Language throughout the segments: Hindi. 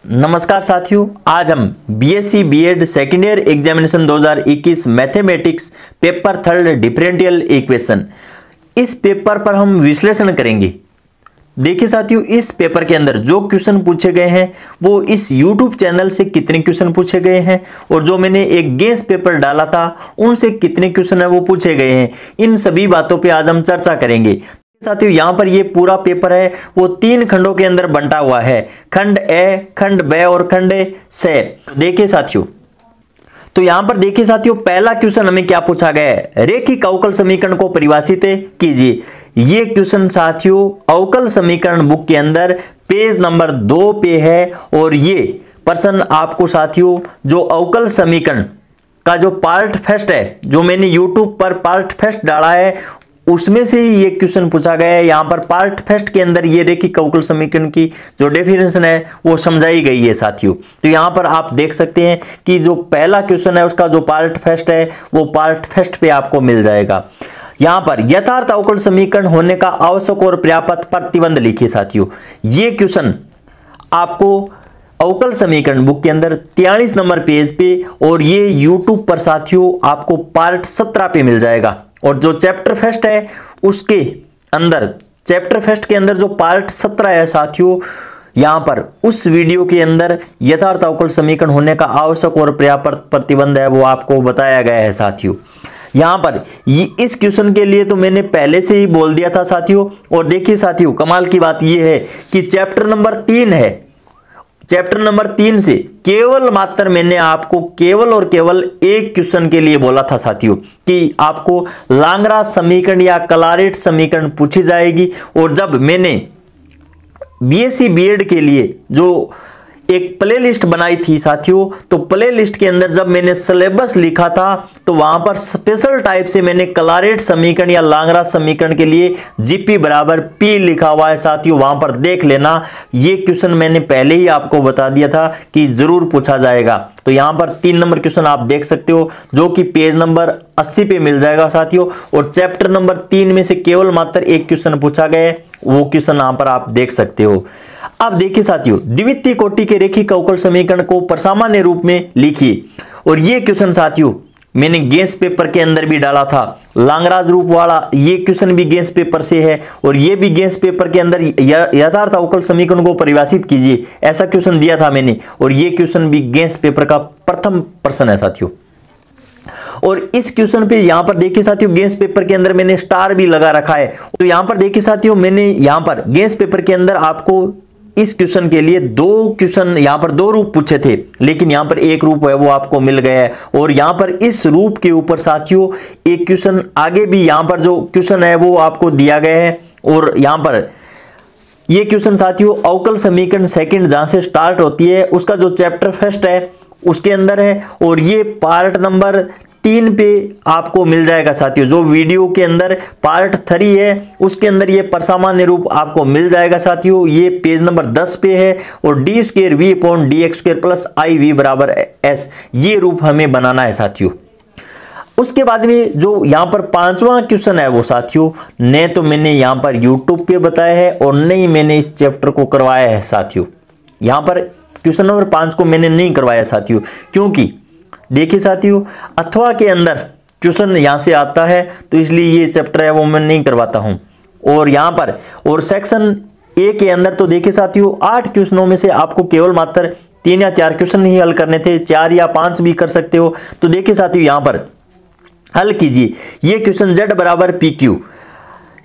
नमस्कार साथियों, आज हम BSc BEd second year examination 2021 mathematics paper third differential equation, इस पेपर पर हम विश्लेषण करेंगे। देखिए साथियों, इस पेपर के अंदर जो क्वेश्चन पूछे गए हैं वो इस YouTube चैनल से कितने क्वेश्चन पूछे गए हैं और जो मैंने एक गेस पेपर डाला था उनसे कितने क्वेश्चन है वो पूछे गए हैं, इन सभी बातों पे आज हम चर्चा करेंगे। साथियों, यहाँ पर ये पूरा पेपर है वो 3 खंडों के अंदर बंटा हुआ है, खंड ए, खंड ब और खंड से। देखिए साथियों, तो यहां पर देखिए साथियों, पहला क्वेश्चन हमें क्या पूछा गया है, रेखिक अवकल समीकरण को परिभाषित कीजिए। ये क्वेश्चन साथियों अवकल समीकरण बुक के अंदर पेज नंबर 2 पे है और ये प्रश्न आपको साथियों जो अवकल समीकरण का जो पार्ट फर्स्ट है, जो मैंने यूट्यूब पर पार्ट फर्स्ट डाला है उसमें से ही ये क्वेश्चन पूछा गया है। यहां पर पार्ट फर्स्ट के अंदर ये रेखिक अवकल समीकरण की जो डेफिनेशन है वो समझाई गई है साथियों। तो यहां पर आप देख सकते हैं कि जो पहला क्वेश्चन है उसका जो पार्ट फर्स्ट है वो पार्ट फर्स्ट पे आपको मिल जाएगा। यहां पर यथार्थ अवकल समीकरण होने का आवश्यक और पर्याप्त प्रतिबंध लिखिए साथियों। ये क्वेश्चन आपको अवकल समीकरण बुक के अंदर 43 नंबर पेज पे और ये यूट्यूब पर साथियों आपको पार्ट 17 पे मिल जाएगा। और जो चैप्टर फर्स्ट है उसके अंदर, चैप्टर फर्स्ट के अंदर जो पार्ट 17 है साथियों, यहां पर उस वीडियो के अंदर यथार्थ अवकल समीकरण होने का आवश्यक और पर्याप्त प्रतिबंध है वो आपको बताया गया है साथियों। यहां पर इस क्वेश्चन के लिए तो मैंने पहले से ही बोल दिया था साथियों। और देखिए साथियों, कमाल की बात यह है कि चैप्टर नंबर 3 है, चैप्टर नंबर 3 से केवल मात्र मैंने आपको केवल और केवल एक क्वेश्चन के लिए बोला था साथियों कि आपको लांगरा समीकरण या क्लारेट समीकरण पूछी जाएगी। और जब मैंने बीएससी बीएड के लिए जो एक प्लेलिस्ट बनाई थी साथियों, तो प्लेलिस्ट के अंदर जब मैंने सिलेबस लिखा था तो वहां पर स्पेशल टाइप से मैंने क्लारेट समीकरण या लांगरा समीकरण के लिए जीपी बराबर पी लिखा हुआ है साथियों, वहां पर देख लेना। ये क्वेश्चन मैंने पहले ही आपको बता दिया था कि जरूर पूछा जाएगा। तो यहां पर 3 नंबर क्वेश्चन आप देख सकते हो जो कि पेज नंबर 80 पे मिल जाएगा साथियों। और चैप्टर नंबर 3 में से केवल मात्र एक क्वेश्चन पूछा गया है, वो क्वेश्चन यहां पर आप देख सकते हो। अब देखिए साथियों, द्वितीय कोटि के रेखिक अवकल समीकरण को परसामान्य रूप में लिखिए। और ये क्वेश्चन साथियों मैंने गेस पेपर के अंदर भी डाला था, लांगराज रूप वाला ये क्वेश्चन भी गेस पेपर से है और ये भी गेस पेपर के अंदर यथार्थ अवकल समीकरण को परिभाषित कीजिए, ऐसा क्वेश्चन दिया था मैंने। और ये क्वेश्चन भी गेस पेपर का प्रथम प्रश्न है साथियों। और इस क्वेश्चन पे यहां पर देखिए साथियों, गेस पेपर के अंदर मैंने स्टार भी लगा रखा है। तो यहां पर देखिए साथियों, मैंने यहां पर गेस पेपर के अंदर आपको इस क्वेश्चन के लिए 2 क्वेश्चन यहां पर 2 रूप पूछे थे, लेकिन यहां पर एक रूप है वो आपको मिल गया है। और यहां पर इस रूप के ऊपर साथियों एक क्वेश्चन आगे भी यहां पर जो क्वेश्चन है वो आपको दिया गया है। और यहां पर ये क्वेश्चन साथियों अवकल समीकरण सेकंड जहां से स्टार्ट होती है उसका जो चैप्टर फर्स्ट है उसके अंदर है। और ये पार्ट नंबर 3 पे आपको मिल जाएगा साथियों। जो वीडियो के अंदर पार्ट 3 है उसके अंदर ये परसामान्य रूप आपको मिल जाएगा साथियों। ये पेज नंबर 10 पे है। और D square V upon D X square plus I V बराबर एस, ये रूप हमें बनाना है साथियों। उसके बाद में जो यहाँ पर 5वां क्वेश्चन है वो साथियों न तो मैंने यहाँ पर यूट्यूब पे बताया है और न ही मैंने इस चैप्टर को करवाया है साथियों। यहाँ पर क्वेश्चन नंबर 5 को मैंने नहीं करवाया साथियों, क्योंकि देखिए साथियों अथवा के अंदर क्वेश्चन यहां से आता है तो इसलिए ये चैप्टर है वो मैं नहीं करवाता हूं। और यहां पर और सेक्शन ए के अंदर तो देखिए साथियों 8 क्वेश्चनों में से आपको केवल मात्र 3 या 4 क्वेश्चन ही हल करने थे, 4 या 5 भी कर सकते हो। तो देखिए साथियों यहां पर हल कीजिए ये क्वेश्चन z बराबर पी क्यू।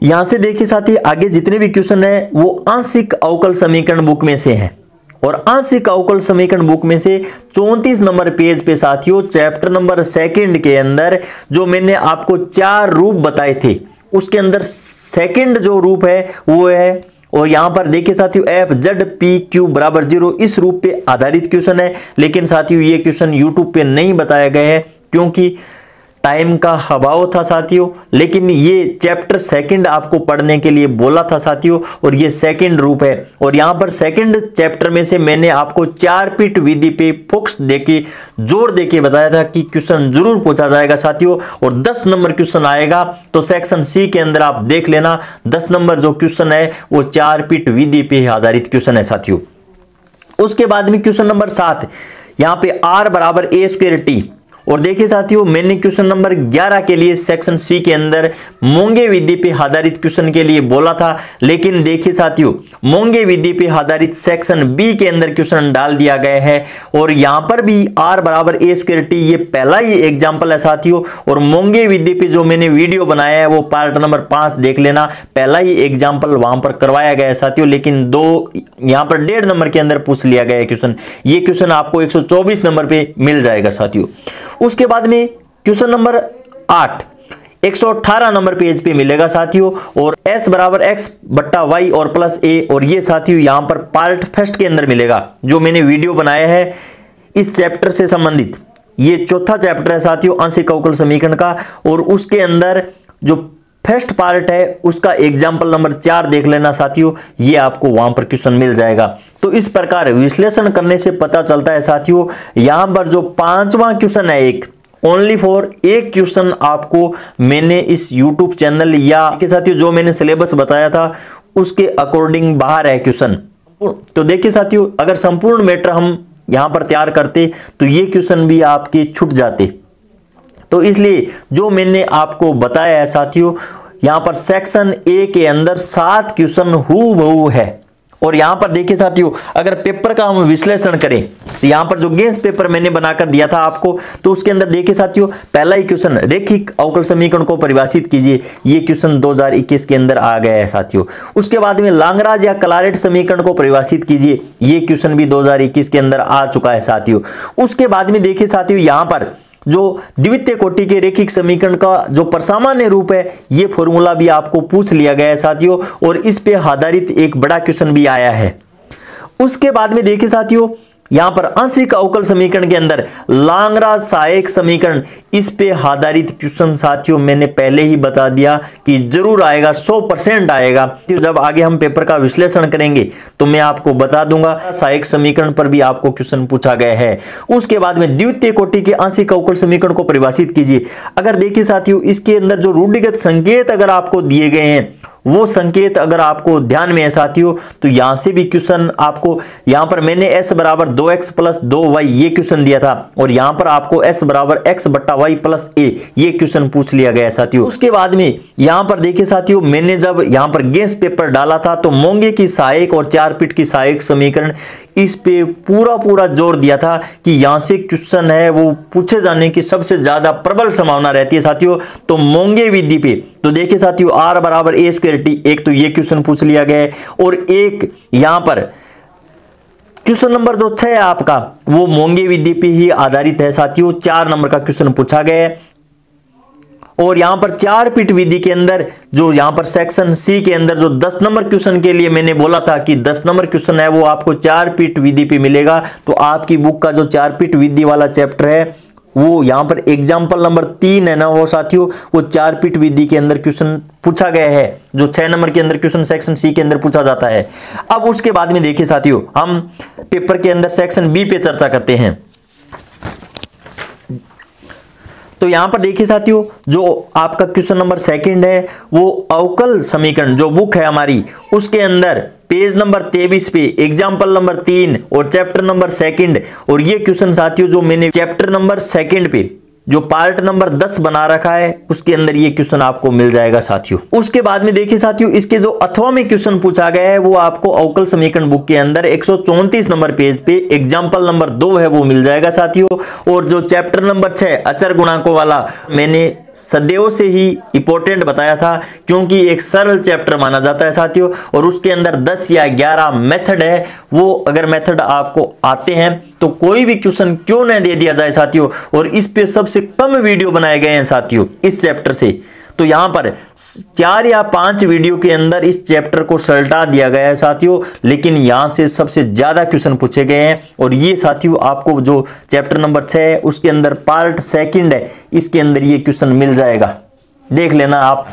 यहां से देखिए साथियों आगे जितने भी क्वेश्चन है वो आंशिक अवकल समीकरण बुक में से है। और आंशिक अवकल समीकरण बुक में से 34 नंबर पेज पे साथियों चैप्टर नंबर 2 के अंदर जो मैंने आपको 4 रूप बताए थे उसके अंदर सेकंड जो रूप है वो है। और यहां पर देखिए साथियों एफ जेड पी क्यू बराबर 0 इस रूप पे आधारित क्वेश्चन है। लेकिन साथियों ये क्वेश्चन यूट्यूब पे नहीं बताया गया है क्योंकि टाइम का अभाव था साथियों। लेकिन ये चैप्टर 2 आपको पढ़ने के लिए बोला था साथियों और ये सेकंड रूप है। और यहां पर सेकंड चैप्टर में से मैंने आपको 4 पीठ विधि पे फोकस देके जोर देके बताया था कि क्वेश्चन जरूर पूछा जाएगा साथियों। और 10 नंबर क्वेश्चन आएगा तो सेक्शन सी के अंदर आप देख लेना 10 नंबर जो क्वेश्चन है वो 4 पीठ विधि पे आधारित क्वेश्चन है साथियों। उसके बाद में क्वेश्चन नंबर 7, यहां पे r बराबर a स्क्वायर टी। और देखिए साथियों, मैंने क्वेश्चन नंबर 11 के लिए सेक्शन सी के अंदर मोंगे विधि पे आधारित क्वेश्चन के लिए बोला था, लेकिन देखिए साथियों, मोंगे विधि पे आधारित सेक्शन बी के अंदर क्वेश्चन डाल दिया गया है। और यहां पर भी r बराबर ए स्क्वायर टी, ये पहला ही एग्जाम्पल है साथियों। और मोंगे विधि पे जो मैंने वीडियो बनाया है वो पार्ट नंबर 5 देख लेना, पहला ही एग्जाम्पल वहां पर करवाया गया है साथियों। लेकिन दो यहां पर 1.5 नंबर के अंदर पूछ लिया गया है क्वेश्चन। ये क्वेश्चन आपको 124 नंबर पे मिल जाएगा साथियों। उसके बाद में क्वेश्चन नंबर 8 118 नंबर पेज पे मिलेगा साथियों। और s बराबर x बट्टा y और प्लस a, और ये साथियों यहां पर पार्ट फर्स्ट के अंदर मिलेगा, जो मैंने वीडियो बनाया है इस चैप्टर से संबंधित। ये चौथा चैप्टर है साथियों आंशिक अवकल समीकरण का, और उसके अंदर जो फर्स्ट पार्ट है उसका एग्जाम्पल नंबर 4 देख लेना साथियों, ये आपको वहां पर क्वेश्चन मिल जाएगा। तो इस प्रकार विश्लेषण करने से पता चलता है साथियों, यहां पर जो 5वां क्वेश्चन है एक ओनली फॉर एक क्वेश्चन आपको मैंने इस YouTube चैनल या के साथियों जो मैंने सिलेबस बताया था उसके अकॉर्डिंग बाहर है क्वेश्चन। तो देखिए साथियों, अगर संपूर्ण मैटर हम यहां पर तैयार करते तो ये क्वेश्चन भी आपके छूट जाते। तो इसलिए जो मैंने आपको बताया है साथियों, यहां पर सेक्शन ए के अंदर 7 क्वेश्चन हूबहू है। और यहां पर देखिए साथियों, अगर पेपर का हम विश्लेषण करें तो यहां पर जो गेस पेपर मैंने बनाकर दिया था आपको, तो उसके अंदर देखिए साथियों, पहला ही क्वेश्चन रेखिक अवकल समीकरण को परिभाषित कीजिए, ये क्वेश्चन 2021 के अंदर आ गया है साथियों। उसके बाद में लांगराज या क्लारेट समीकरण को परिभाषित कीजिए, ये क्वेश्चन भी 2021 के अंदर आ चुका है साथियों। उसके बाद में देखिए साथियों, यहां पर जो द्वितीय कोटि के रेखिक समीकरण का जो प्रसामान्य रूप है, ये फॉर्मूला भी आपको पूछ लिया गया है साथियों, और इस पे आधारित एक बड़ा क्वेश्चन भी आया है। उसके बाद में देखिए साथियों, यहां पर आंशिक अवकल समीकरण के अंदर लांगराज सहायक समीकरण, इस पे आधारित क्वेश्चन साथियों मैंने पहले ही बता दिया कि जरूर आएगा, 100% आएगा। जब आगे हम पेपर का विश्लेषण करेंगे तो मैं आपको बता दूंगा, सहायक समीकरण पर भी आपको क्वेश्चन पूछा गया है। उसके बाद में द्वितीय कोटि के आंशिक अवकल समीकरण को परिभाषित कीजिए। अगर देखिए साथियों, इसके अंदर जो रूढ़िगत संकेत अगर आपको दिए गए हैं, वो संकेत अगर आपको ध्यान में है साथियों, तो यहां से भी क्वेश्चन आपको, यहां पर मैंने s बराबर 2x प्लस 2y ये क्वेश्चन दिया था, और यहां पर आपको s बराबर x बट्टा y प्लस a ये क्वेश्चन पूछ लिया गया साथियों। उसके बाद में यहां पर देखिए साथियों, मैंने जब यहां पर गेस पेपर डाला था तो मोंगे की सहायक और 4 पीठ की सहायक समीकरण, इस पे पूरा जोर दिया था कि यहां से क्वेश्चन है वो पूछे जाने की सबसे ज्यादा प्रबल संभावना रहती है साथियों, तो मोंगे विधि पे। तो देखिए साथियों, r बराबर a स्क्वायर टी, एक तो ये क्वेश्चन पूछ लिया गया है, और एक यहां पर क्वेश्चन नंबर जो 6 है आपका, वो मोंगे विधि पे ही आधारित है साथियों, 4 नंबर का क्वेश्चन पूछा गया है। और यहां पर 4 पीठ विधि के अंदर जो यहां पर सेक्शन सी के अंदर जो 10 नंबर क्वेश्चन के लिए मैंने बोला था कि 10 नंबर क्वेश्चन है वो आपको 4 पीठ विधि पे मिलेगा। तो आपकी बुक का जो 4 पीठ विधि वाला चैप्टर है, वो यहां पर एग्जाम्पल नंबर 3 है ना वो साथियों, वो 4 पीठ विधि के अंदर क्वेश्चन पूछा गया है, जो 6 नंबर के अंदर क्वेश्चन सेक्शन सी के अंदर पूछा जाता है। अब उसके बाद में देखिए साथियों, हम पेपर के अंदर सेक्शन बी पे चर्चा करते हैं। तो यहां पर देखिए साथियों, जो आपका क्वेश्चन नंबर 2 है, वो अवकल समीकरण जो बुक है हमारी, उसके अंदर पेज नंबर 23 पे एग्जाम्पल नंबर 3 और चैप्टर नंबर 2, और ये क्वेश्चन साथियों जो मैंने चैप्टर नंबर 2 पे जो पार्ट नंबर 10 बना रखा है, उसके अंदर ये क्वेश्चन आपको मिल जाएगा साथियों। उसके बाद में देखिए साथियों, इसके जो अथवा में क्वेश्चन पूछा गया है, वो आपको अवकल समीकरण बुक के अंदर 134 नंबर पेज पे एग्जाम्पल नंबर 2 है वो मिल जाएगा साथियों। और जो चैप्टर नंबर 6 अचर गुणांकों वाला, मैंने सदैव से ही इंपॉर्टेंट बताया था, क्योंकि एक सरल चैप्टर माना जाता है साथियों, और उसके अंदर 10 या 11 मेथड है। वो अगर मेथड आपको आते हैं तो कोई भी क्वेश्चन क्यों न दे दिया जाए साथियों, और इस पे सबसे कम वीडियो बनाए गए हैं साथियों इस चैप्टर से। तो यहां पर 4 या 5 वीडियो के अंदर इस चैप्टर को सलटा दिया गया है साथियों, लेकिन यहां से सबसे ज्यादा क्वेश्चन पूछे गए हैं। और ये साथियों आपको जो चैप्टर नंबर 6 है उसके अंदर पार्ट 2 है, इसके अंदर ये क्वेश्चन मिल जाएगा, देख लेना आप।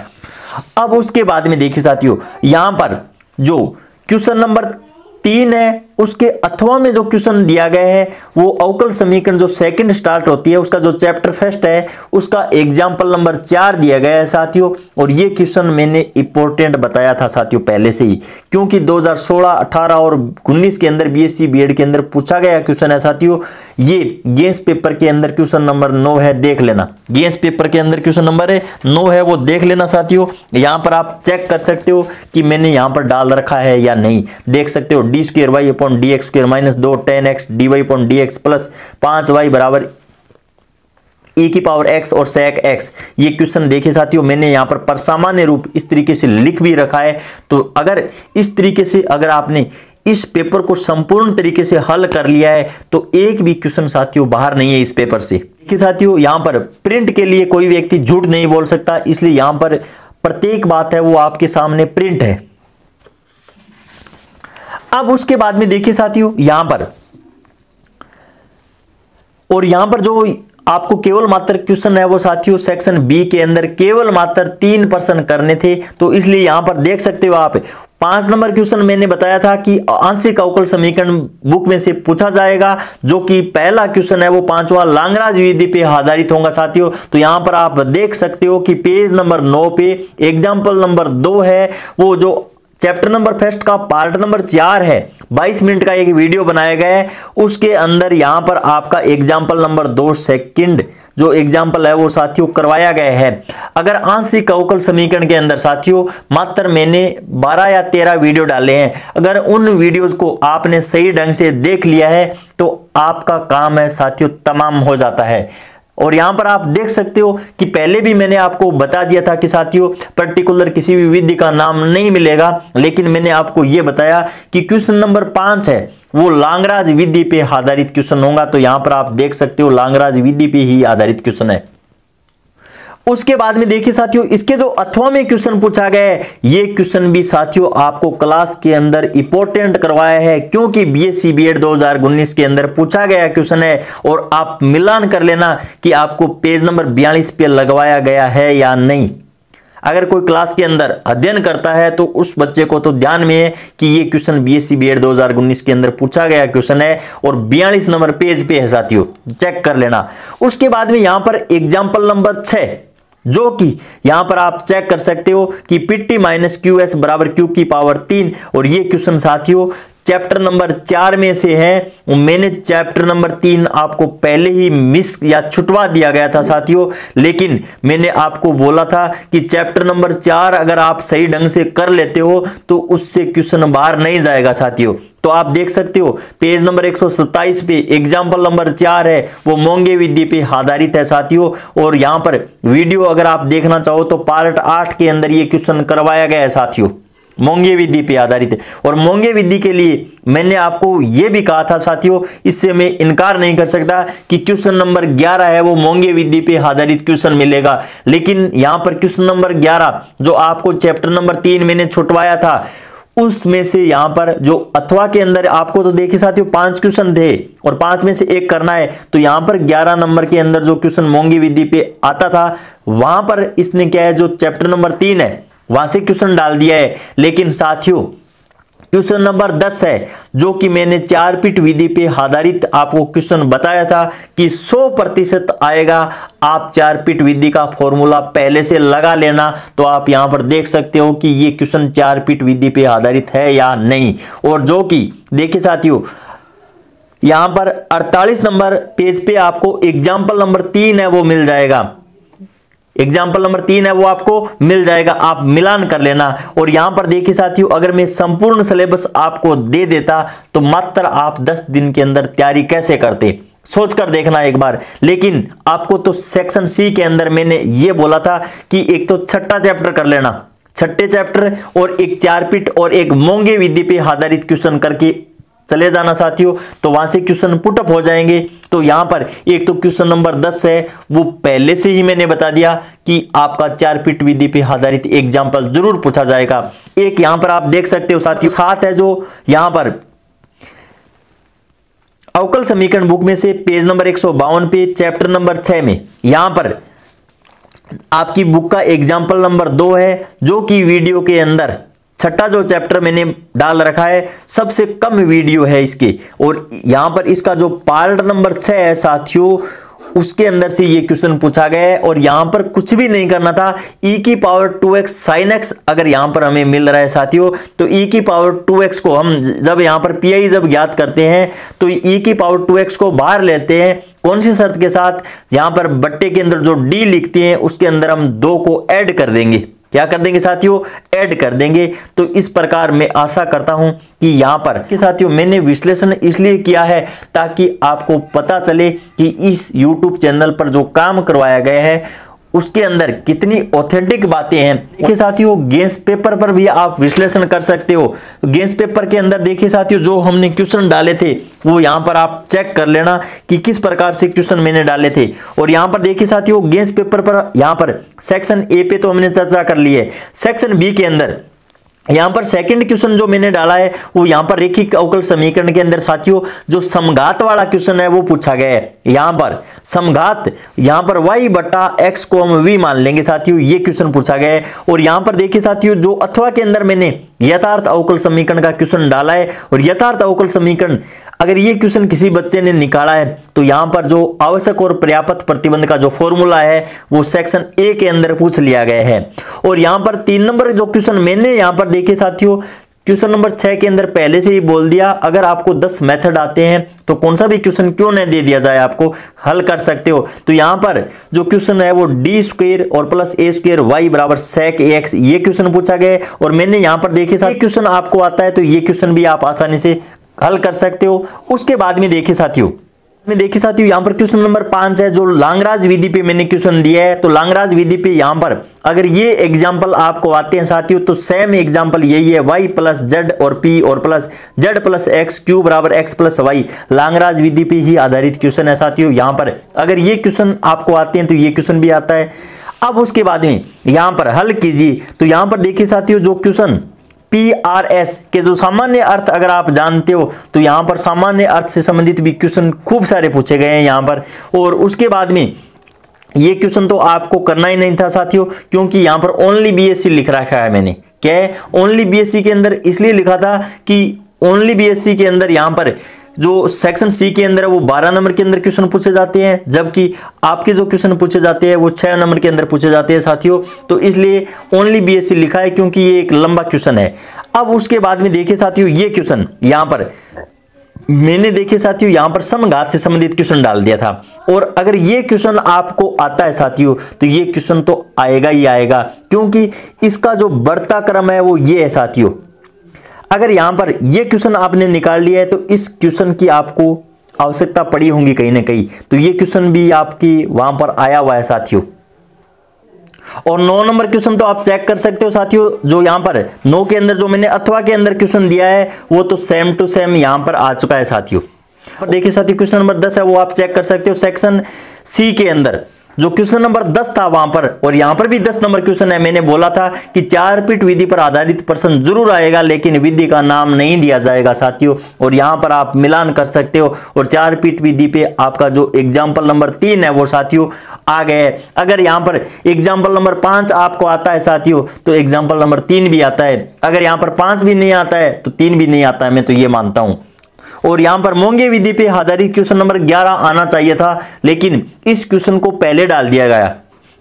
अब उसके बाद में देखिए साथियों, यहां पर जो क्वेश्चन नंबर 3 है उसके अथवा में जो क्वेश्चन दिया गया है वो अवकल समीकरण जो सेकंड स्टार्ट होती है उसका जो चैप्टर फर्स्ट है उसका एग्जाम्पल नंबर 4 दिया गया है साथियों। और ये क्वेश्चन मैंने इंपॉर्टेंट बताया था साथियों पहले से ही, क्योंकि 2016, 18 और 19 के अंदर बीएससी बीएड के अंदर पूछा गया क्वेश्चन है साथियों। ये गेस पेपर के अंदर क्वेश्चन नंबर 9 है, देख लेना। गेस पेपर के अंदर क्वेश्चन नंबर 9 है, वो देख लेना साथियों। यहां पर आप चेक कर सकते हो कि मैंने यहां पर डाल रखा है या नहीं, देख सकते हो। D square Y upon D X square minus 2 10 X D Y upon D X plus 5 Y बराबर e की पावर x और sec x। ये क्वेश्चन देखिए साथियों, मैंने यहां पर परसामान्य रूप इस तरीके से लिख भी रखा है। तो अगर इस तरीके से अगर आपने इस पेपर को संपूर्ण तरीके से हल कर लिया है तो एक भी क्वेश्चन साथियों बाहर नहीं है इस पेपर से। देखिए साथियों, यहां पर प्रिंट के लिए कोई व्यक्ति झूठ नहीं बोल सकता, इसलिए यहां पर प्रत्येक बात है वो आपके सामने प्रिंट है। अब उसके बाद में देखिए साथियों यहां पर, और यहां पर जो आपको केवल मात्र क्वेश्चन है वो साथियों सेक्शन बी के अंदर केवल मात्र 3 प्रश्न करने थे। तो इसलिए यहां पर देख सकते हो आप 5 नंबर क्वेश्चन मैंने बताया था कि आंशिक अवकल समीकरण बुक में से पूछा जाएगा, जो कि पहला क्वेश्चन है वो 5वां लांगराज विधि पे आधारित होगा साथियों। तो यहां पर आप देख सकते हो कि पेज नंबर 9 पे एग्जाम्पल नंबर 2 है, वो जो चैप्टर नंबर फर्स्ट का पार्ट नंबर 4 है, 22 मिनट का एक वीडियो बनाया गया है। उसके अंदर यहां पर आपका एग्जाम्पल नंबर 2 सेकंड जो एग्जाम्पल है वो साथियों करवाया गया है। अगर आंशिक अवकल समीकरण के अंदर साथियों मात्र मैंने 12 या 13 वीडियो डाले हैं, अगर उन वीडियोस को आपने सही ढंग से देख लिया है तो आपका काम है साथियों तमाम हो जाता है। और यहां पर आप देख सकते हो कि पहले भी मैंने आपको बता दिया था कि साथियों पर्टिकुलर किसी भी विधि का नाम नहीं मिलेगा, लेकिन मैंने आपको यह बताया कि क्वेश्चन नंबर 5 है वो लांगराज विधि पे आधारित क्वेश्चन होगा। तो यहां पर आप देख सकते हो लांगराज विधि पे ही आधारित क्वेश्चन है। उसके बाद में देखिए साथियों इसके जो अथवा में क्वेश्चन पूछा गया है, ये क्वेश्चन भी साथियों आपको क्लास के अंदर इंपॉर्टेंट करवाया है, क्योंकि बीएससी बीएड 2019 के अंदर पूछा गया क्वेश्चन है। और आप मिलान कर लेना कि आपको पेज नंबर 42 पे लगवाया गया है या नहीं। अगर कोई क्लास के अंदर अध्ययन करता है तो उस बच्चे को तो ध्यान में है कि ये क्वेश्चन बीएससी बीएड 2019 के अंदर पूछा गया क्वेश्चन है और 42 नंबर पेज पे है साथियों, चेक कर लेना। उसके बाद में यहां पर एग्जाम्पल नंबर 6 जो कि यहां पर आप चेक कर सकते हो कि पीटी माइनस क्यू एस बराबर क्यू की पावर 3। और ये क्वेश्चन साथियों चैप्टर नंबर 4 में से है। मैंने चैप्टर नंबर 3 आपको पहले ही मिस या छुटवा दिया गया था साथियों, लेकिन मैंने आपको बोला था कि चैप्टर नंबर 4 अगर आप सही ढंग से कर लेते हो तो उससे क्वेश्चन बाहर नहीं जाएगा साथियों। तो आप देख सकते हो पेज नंबर 127 पे एग्जाम्पल नंबर 4 है वो मोंगे विधि पे आधारित है साथियों। और यहां पर वीडियो अगर आप देखना चाहो तो पार्ट 8 के अंदर ये क्वेश्चन करवाया गया है साथियों, मोंगे विधि पे आधारित है। और मोंगे विधि के लिए मैंने आपको यह भी कहा था साथियों, इससे मैं इनकार नहीं कर सकता कि क्वेश्चन नंबर 11 है वो मोंगे विधि पे आधारित क्वेश्चन मिलेगा। लेकिन यहां पर क्वेश्चन नंबर 11 जो आपको चैप्टर नंबर 3 मैंने छुटवाया था उसमें से यहां पर जो अथवा के अंदर आपको तो देखिए साथियों 5 क्वेश्चन थे और 5 में से एक करना है। तो यहां पर 11 नंबर के अंदर जो क्वेश्चन मोंगे विधि पे आता था वहां पर इसने क्या है जो चैप्टर नंबर 3 है वहां से क्वेश्चन डाल दिया है। लेकिन साथियों क्वेश्चन नंबर 10 है जो कि मैंने 4 पिट विधि पे आधारित आपको क्वेश्चन बताया था कि 100% आएगा। आप 4 पिट विधि का फॉर्मूला पहले से लगा लेना। तो आप यहां पर देख सकते हो कि ये क्वेश्चन 4 पिट विधि पे आधारित है या नहीं। और जो कि देखिए साथियों यहां पर 48 नंबर पेज पे आपको एग्जाम्पल नंबर 3 है वो मिल जाएगा, एग्जाम्पल नंबर 3 है वो आपको मिल जाएगा, आप मिलान कर लेना। और यहां पर देखिए साथियों अगर मैं संपूर्ण सिलेबस आपको दे देता तो मात्र आप 10 दिन के अंदर तैयारी कैसे करते, सोच कर देखना एक बार। लेकिन आपको तो सेक्शन सी के अंदर मैंने ये बोला था कि एक तो छठा चैप्टर कर लेना, छठे चैप्टर और एक 4 पिट और एक मोंगे विधि पे आधारित क्वेश्चन करके चले जाना साथियों। तो वहां से क्वेश्चन पुटअप हो जाएंगे। तो यहां पर एक तो क्वेश्चन नंबर 10 है वो पहले से ही मैंने बता दिया कि आपका 4 पिट विधि पे आधारित एग्जाम्पल जरूर पूछा जाएगा। एक यहां पर आप देख सकते हो साथियों 7 है जो यहां पर अवकल समीकरण बुक में से पेज नंबर 152 पे चैप्टर नंबर 6 में यहां पर आपकी बुक का एग्जाम्पल नंबर 2 है जो कि वीडियो के अंदर छठा जो चैप्टर मैंने डाल रखा है सबसे कम वीडियो है इसके, और यहां पर इसका जो पार्ट नंबर 6 है साथियों उसके अंदर से ये क्वेश्चन पूछा गया है। और यहां पर कुछ भी नहीं करना था, e की पावर 2x sin x अगर यहां पर हमें मिल रहा है साथियों तो e की पावर 2x को हम जब यहां पर pi जब ज्ञात करते हैं तो e की पावर 2x को बाहर लेते हैं। कौन सी शर्त के साथ? यहां पर बट्टे के अंदर जो d लिखते हैं उसके अंदर हम 2 को ऐड कर देंगे। क्या कर देंगे साथियों? ऐड कर देंगे। तो इस प्रकार मैं आशा करता हूं कि यहां पर कि साथियों मैंने विश्लेषण इसलिए किया है ताकि आपको पता चले कि इस YouTube चैनल पर जो काम करवाया गया है उसके अंदर कितनी ऑथेंटिक बातें हैं। देखिए साथियों गेस पेपर पर भी आप विश्लेषण कर सकते हो। गेस पेपर के अंदर देखिए साथियों जो हमने क्वेश्चन डाले थे वो यहां पर आप चेक कर लेना कि किस प्रकार से क्वेश्चन मैंने डाले थे। और यहां पर देखिए साथियों गेस पेपर पर यहां पर सेक्शन ए पे तो हमने चर्चा कर ली है। सेक्शन बी के अंदर यहां पर सेकंड क्वेश्चन जो मैंने डाला है वो यहां पर रेखिक अवकल समीकरण के अंदर साथियों जो समघात वाला क्वेश्चन है वो पूछा गया है। यहां पर समघात यहां पर y बटा x को हम v मान लेंगे साथियों, ये क्वेश्चन पूछा गया है। और यहां पर देखिए साथियों जो अथवा के अंदर मैंने यथार्थ अवकल समीकरण का क्वेश्चन डाला है, और यथार्थ अवकल समीकरण अगर ये क्वेश्चन किसी बच्चे ने निकाला है तो यहां पर जो आवश्यक और पर्याप्त प्रतिबंध का जो फॉर्मूला है वो सेक्शन ए के अंदर पूछ लिया गया है। और यहां पर 3 नंबर जो क्वेश्चन मैंने यहां पर देखिए साथियों क्वेश्चन नंबर 6 के अंदर पहले से ही बोल दिया, अगर आपको 10 मेथड आते हैं तो कौन सा भी क्वेश्चन क्यों नहीं दे दिया जाए आपको हल कर सकते हो। तो यहां पर जो क्वेश्चन है वो डी स्क्वायर और प्लस ए स्क्वायर वाई बराबर सेक एक्स ये क्वेश्चन पूछा गया है। और मैंने यहां पर देखिए साथियों क्वेश्चन आपको आता है तो ये क्वेश्चन भी आप आसानी से हल कर सकते हो। उसके बाद में देखिए साथियों यहां पर क्वेश्चन नंबर 5 है जो लांगराज विधि पे मैंने क्वेश्चन दिया है। तो लांगराज विधि पे यहां पर अगर ये एग्जांपल आपको आते हैं साथियों तो सेम एग्जांपल यही है y प्लस जेड और p और plus Z plus x Q बराबर x प्लस वाई। लांगराज विधि पे ही आधारित क्वेश्चन है साथियों। यहां पर अगर ये क्वेश्चन आपको आते हैं तो ये क्वेश्चन भी आता है। अब उसके बाद में यहां पर हल कीजिए तो यहां पर देखिए साथियों जो क्वेश्चन PRS के जो सामान्य अर्थ अगर आप जानते हो तो यहां पर सामान्य अर्थ से संबंधित भी क्वेश्चन खूब सारे पूछे गए हैं यहां पर। और उसके बाद में ये क्वेश्चन तो आपको करना ही नहीं था साथियों क्योंकि यहां पर ओनली BSc लिख रखा है मैंने। क्या है? ओनली BSc के अंदर इसलिए लिखा था कि ओनली BSc के अंदर यहां पर जो सेक्शन सी के अंदर है वो 12 नंबर के अंदर क्वेश्चन पूछे जाते हैं, जबकि आपके जो क्वेश्चन पूछे जाते हैं वो 6 नंबर के अंदर पूछे जाते हैं साथियों। तो इसलिए ओनली BSc लिखा है क्योंकि ये एक लंबा क्वेश्चन है। अब उसके बाद में देखिए साथियों ये क्वेश्चन यहां पर मैंने देखिए साथियों यहां पर समघात से संबंधित क्वेश्चन डाल दिया था। और अगर ये क्वेश्चन आपको आता है साथियों तो ये क्वेश्चन तो आएगा ही आएगा क्योंकि इसका जो बढ़ता क्रम है वो ये है साथियों। अगर यहां पर ये क्वेश्चन आपने निकाल लिया है तो इस क्वेश्चन की आपको आवश्यकता पड़ी होगी कहीं ना कहीं, तो ये क्वेश्चन भी आपकी वहां पर आया हुआ है साथियों। और 9 नंबर क्वेश्चन तो आप चेक कर सकते हो साथियों, जो यहां पर 9 के अंदर जो मैंने अथवा के अंदर क्वेश्चन दिया है वो तो सेम टू सेम यहां पर आ चुका है साथियों। और देखिए साथियों क्वेश्चन नंबर 10 है वो आप चेक कर सकते हो सेक्शन सी के अंदर जो क्वेश्चन नंबर 10 था वहां पर। और यहां पर भी 10 नंबर क्वेश्चन है। मैंने बोला था कि 4 पीठ विधि पर आधारित प्रश्न जरूर आएगा लेकिन विधि का नाम नहीं दिया जाएगा साथियों। और यहां पर आप मिलान कर सकते हो और 4 पीठ विधि पे आपका जो एग्जाम्पल नंबर 3 है वो साथियों आ गए। अगर यहां पर एग्जाम्पल नंबर 5 आपको आता है साथियों तो एग्जाम्पल नंबर 3 भी आता है। अगर यहां पर 5 भी नहीं आता है तो 3 भी नहीं आता है, मैं तो ये मानता हूं। और यहां पर मोंगे विधि पे आधारित क्वेश्चन नंबर 11 आना चाहिए था लेकिन इस क्वेश्चन को पहले डाल दिया गया।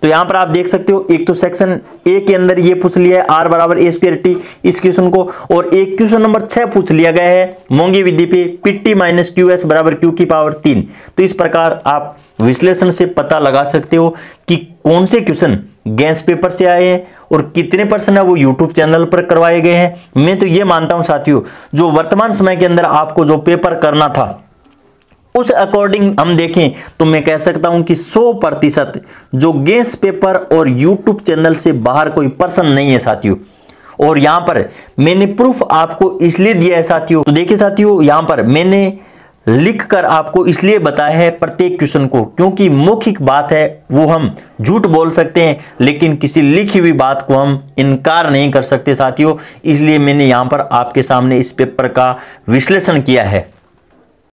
तो यहां पर आप देख सकते हो एक तो सेक्शन ए के अंदर ये पूछ लिया है r बराबर a स्क्वायर t इस क्वेश्चन को, और एक क्वेश्चन नंबर 6 पूछ लिया गया है मोंगे विधि पे pt माइनस QS बराबर q की पावर 3। तो इस प्रकार आप विश्लेषण से पता लगा सकते हो कि कौन से क्वेश्चन गैस पेपर से आए हैं और कितने परसेंट है वो यूट्यूब चैनल पर करवाए गए हैं। मैं तो ये मानता हूं साथियों जो वर्तमान समय के अंदर आपको जो पेपर करना था उस अकॉर्डिंग हम देखें तो मैं कह सकता हूं कि 100% जो गैस पेपर और यूट्यूब चैनल से बाहर कोई पर्सन नहीं है साथियों। और यहां पर मैंने प्रूफ आपको इसलिए दिया है साथियों। तो देखिए साथियों यहां पर मैंने लिखकर आपको इसलिए बताया है प्रत्येक क्वेश्चन को क्योंकि मौखिक बात है वो हम झूठ बोल सकते हैं लेकिन किसी लिखी हुई बात को हम इनकार नहीं कर सकते साथियों। इसलिए मैंने यहां पर आपके सामने इस पेपर का विश्लेषण किया है।